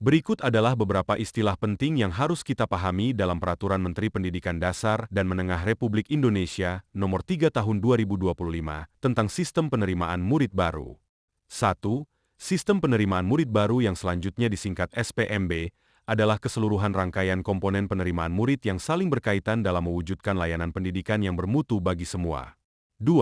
Berikut adalah beberapa istilah penting yang harus kita pahami dalam Peraturan Menteri Pendidikan Dasar dan Menengah Republik Indonesia Nomor 3 Tahun 2025 tentang Sistem Penerimaan Murid Baru. 1. Sistem penerimaan murid baru yang selanjutnya disingkat SPMB adalah keseluruhan rangkaian komponen penerimaan murid yang saling berkaitan dalam mewujudkan layanan pendidikan yang bermutu bagi semua. 2.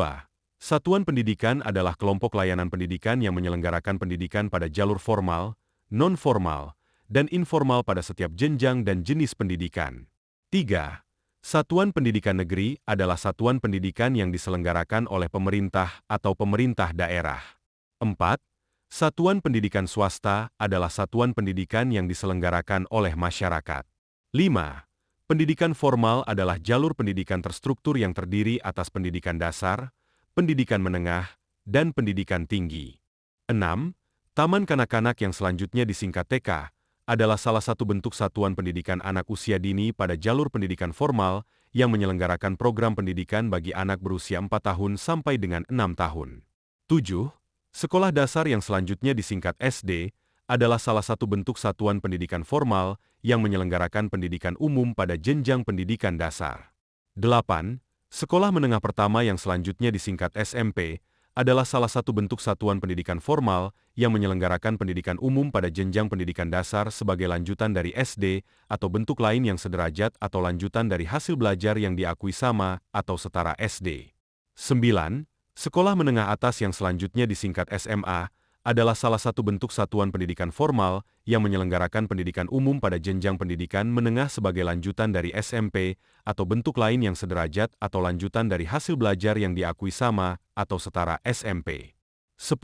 Satuan pendidikan adalah kelompok layanan pendidikan yang menyelenggarakan pendidikan pada jalur formal, non-formal, dan informal pada setiap jenjang dan jenis pendidikan. 3. Satuan pendidikan negeri adalah satuan pendidikan yang diselenggarakan oleh pemerintah atau pemerintah daerah. 4. Satuan pendidikan swasta adalah satuan pendidikan yang diselenggarakan oleh masyarakat. 5. Pendidikan formal adalah jalur pendidikan terstruktur yang terdiri atas pendidikan dasar, pendidikan menengah, dan pendidikan tinggi. 6. Taman kanak-kanak yang selanjutnya disingkat TK adalah salah satu bentuk satuan pendidikan anak usia dini pada jalur pendidikan formal yang menyelenggarakan program pendidikan bagi anak berusia 4 tahun sampai dengan 6 tahun. 7. Sekolah dasar yang selanjutnya disingkat SD adalah salah satu bentuk satuan pendidikan formal yang menyelenggarakan pendidikan umum pada jenjang pendidikan dasar. 8. Sekolah menengah pertama yang selanjutnya disingkat SMP adalah salah satu bentuk satuan pendidikan formal yang menyelenggarakan pendidikan umum pada jenjang pendidikan dasar sebagai lanjutan dari SD atau bentuk lain yang sederajat atau lanjutan dari hasil belajar yang diakui sama atau setara SD. 9. Sekolah menengah atas yang selanjutnya disingkat SMA adalah salah satu bentuk satuan pendidikan formal yang menyelenggarakan pendidikan umum pada jenjang pendidikan menengah sebagai lanjutan dari SMP atau bentuk lain yang sederajat atau lanjutan dari hasil belajar yang diakui sama atau setara SMP. 10.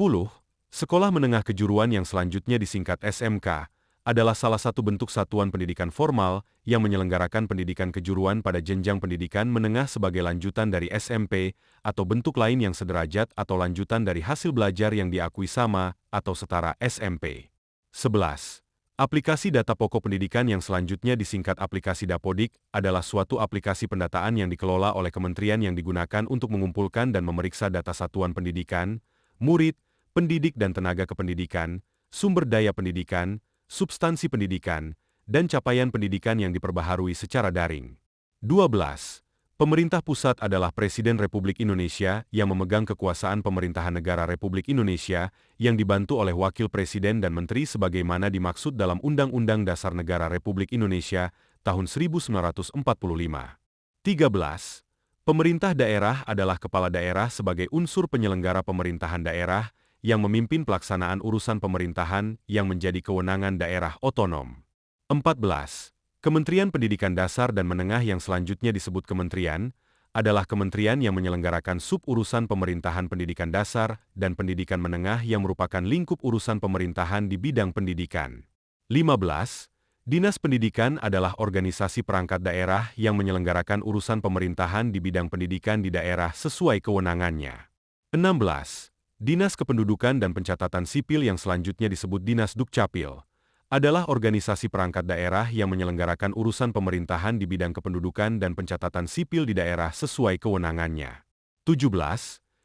Sekolah menengah kejuruan yang selanjutnya disingkat SMK adalah salah satu bentuk satuan pendidikan formal yang menyelenggarakan pendidikan kejuruan pada jenjang pendidikan menengah sebagai lanjutan dari SMP atau bentuk lain yang sederajat atau lanjutan dari hasil belajar yang diakui sama atau setara SMP. 11. Aplikasi data pokok pendidikan yang selanjutnya disingkat aplikasi Dapodik adalah suatu aplikasi pendataan yang dikelola oleh kementerian yang digunakan untuk mengumpulkan dan memeriksa data satuan pendidikan, murid, pendidik dan tenaga kependidikan, sumber daya pendidikan, substansi pendidikan, dan capaian pendidikan yang diperbaharui secara daring. 12. Pemerintah pusat adalah Presiden Republik Indonesia yang memegang kekuasaan pemerintahan negara Republik Indonesia yang dibantu oleh Wakil Presiden dan Menteri sebagaimana dimaksud dalam Undang-Undang Dasar Negara Republik Indonesia tahun 1945. 13. Pemerintah daerah adalah kepala daerah sebagai unsur penyelenggara pemerintahan daerah yang memimpin pelaksanaan urusan pemerintahan yang menjadi kewenangan daerah otonom. 14. Kementerian Pendidikan Dasar dan Menengah yang selanjutnya disebut kementerian, adalah kementerian yang menyelenggarakan sub-urusan pemerintahan pendidikan dasar dan pendidikan menengah yang merupakan lingkup urusan pemerintahan di bidang pendidikan. 15. Dinas Pendidikan adalah organisasi perangkat daerah yang menyelenggarakan urusan pemerintahan di bidang pendidikan di daerah sesuai kewenangannya. 16. Dinas Kependudukan dan Pencatatan Sipil yang selanjutnya disebut Dinas Dukcapil adalah organisasi perangkat daerah yang menyelenggarakan urusan pemerintahan di bidang kependudukan dan pencatatan sipil di daerah sesuai kewenangannya. 17.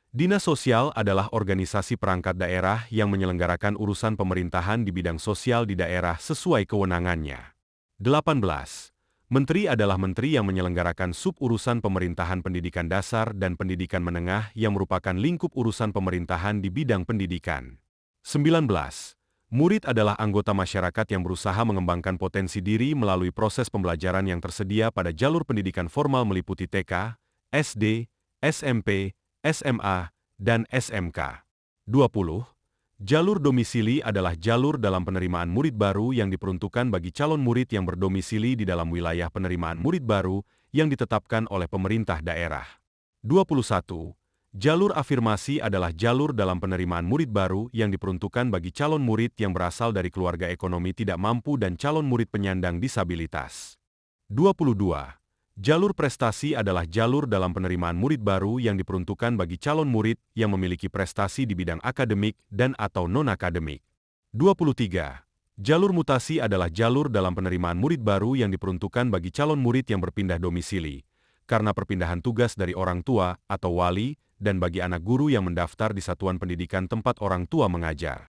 Dinas Sosial adalah organisasi perangkat daerah yang menyelenggarakan urusan pemerintahan di bidang sosial di daerah sesuai kewenangannya. 18. Menteri adalah menteri yang menyelenggarakan sub-urusan pemerintahan pendidikan dasar dan pendidikan menengah yang merupakan lingkup urusan pemerintahan di bidang pendidikan. 19. Murid adalah anggota masyarakat yang berusaha mengembangkan potensi diri melalui proses pembelajaran yang tersedia pada jalur pendidikan formal meliputi TK, SD, SMP, SMA, dan SMK. 20. Jalur domisili adalah jalur dalam penerimaan murid baru yang diperuntukkan bagi calon murid yang berdomisili di dalam wilayah penerimaan murid baru yang ditetapkan oleh pemerintah daerah. 21. Jalur afirmasi adalah jalur dalam penerimaan murid baru yang diperuntukkan bagi calon murid yang berasal dari keluarga ekonomi tidak mampu dan calon murid penyandang disabilitas. 22. Jalur prestasi adalah jalur dalam penerimaan murid baru yang diperuntukkan bagi calon murid yang memiliki prestasi di bidang akademik dan atau non-akademik. 23. Jalur mutasi adalah jalur dalam penerimaan murid baru yang diperuntukkan bagi calon murid yang berpindah domisili, karena perpindahan tugas dari orang tua atau wali, dan bagi anak guru yang mendaftar di satuan pendidikan tempat orang tua mengajar.